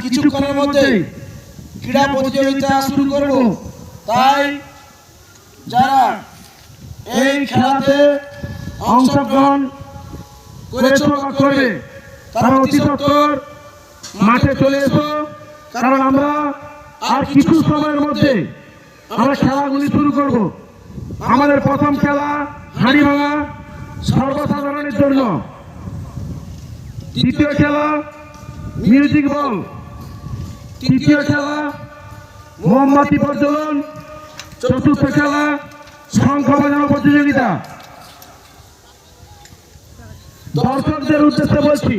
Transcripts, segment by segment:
কিছুক্ষণের মধ্যে ক্রীড়া প্রতিযোগিতা শুরু করব। তাই যারা এই খেলাতে অংশগ্রহণ করেছো বা করবে তারা অতি সত্বর মাঠে চলে এসো, কারণ আমরা আর কিছু সময়ের মধ্যে আমরা খেলাগুলি শুরু করব। আমাদের প্রথম খেলা হাঁড়ি ভাঙা সর্বসাধারণের জন্য, দ্বিতীয় খেলা মিউজিক বল, তৃতীয় খেলা মোমবাতি প্রজ্বলন, চতুর্থ খেলা শঙ্খ বাজানো প্রতিযোগিতা। দর্শকদের উদ্দেশ্যে বলছি,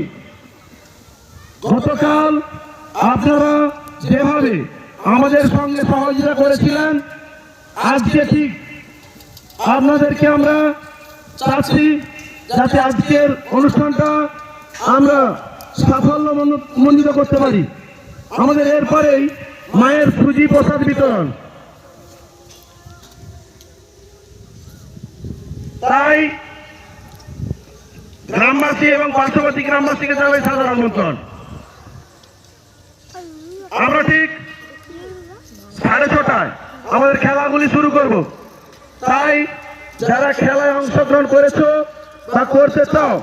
গতকাল আপনারা যেভাবে আমাদের সঙ্গে সহযোগিতা করেছিলেন, আজকে ঠিক আপনাদেরকে আমরা চাচ্ছি যাতে আজকের অনুষ্ঠানটা আমরা সাফল্যমণ্ডিত করতে পারি। আমাদের এরপরেই মায়ের সুজি প্রসাদ বিতরণ। তাই গ্রামবাসী এবং পার্শ্ববর্তী গ্রামবাসীকে জানাবে সাধারণ আমন্ত্রণ। আমরা ঠিক 6:30টায় আমাদের খেলাগুলি শুরু করব। তাই যারা খেলায় অংশগ্রহণ করেছো বা করতে চাও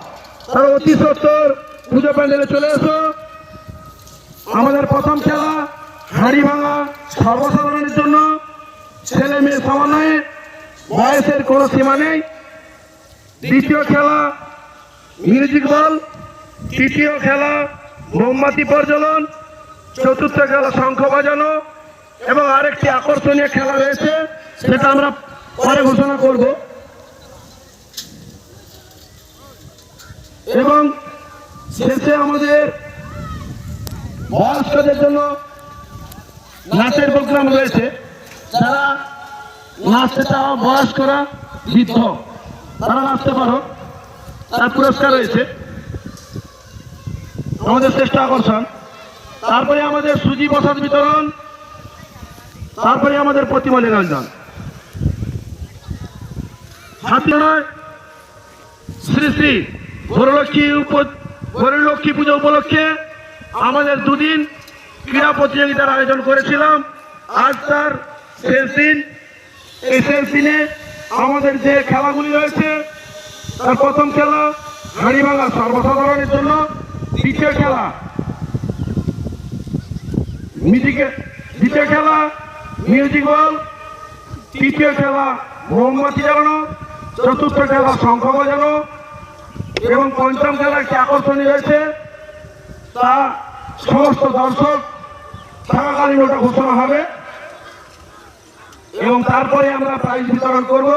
তারা অতি সত্বর পুজো প্যান্ডেলে চলে এসো। আমাদের প্রথম খেলা হাঁড়ি ভাঙা সর্বসাধারণের জন্য, ছেলে মেয়ে সমন্বয়ে, বয়সের কোনো সীমা নেই। দ্বিতীয় খেলা মিউজিক বল, তৃতীয় খেলা মোমবাতি প্রজ্বলন, চতুর্থ খেলা শঙ্খ বাজানো এবং আরেকটি আকর্ষণীয় খেলা রয়েছে, সেটা আমরা পরে ঘোষণা করব। এবং শেষে আমাদের বয়স্কদের জন্য নাচের প্রোগ্রাম রয়েছে। যারা নাচতে চাও, বয়স্করা বৃদ্ধ তারা নাচতে পারো, তার পুরস্কার রয়েছে আমাদের শ্রেষ্ঠ আকর্ষণ। তারপরে আমাদের সুজি প্রসাদ বিতরণ, তারপরে আমাদের প্রতিমা নিরঞ্জন। শ্রী শ্রী বরলক্ষ্মী পুজো উপলক্ষে আমাদের দুদিন ক্রীড়া প্রতিযোগিতার আয়োজন করেছিলাম। আজ তার শেষ দিন। এই শেষ দিনে আমাদের যে খেলাগুলি রয়েছে, তার প্রথম খেলা হাঁড়ি ভাঙা সর্বসাধারণের জন্য, দ্বিতীয় খেলা মিউজিক বল, তৃতীয় খেলা মোমবাতি জ্বালানো, চতুর্থ খেলা শঙ্খ বাজানো এবং পঞ্চম খেলা একটি আকর্ষণীয় রয়েছে, তা সমস্ত দর্শক থাকাকালীন ওটা ঘোষণা হবে এবং তারপরে আমরা প্রাইজ বিতরণ করব।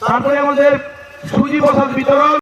তারপরে আমাদের সুজি প্রসাদ বিতরণ।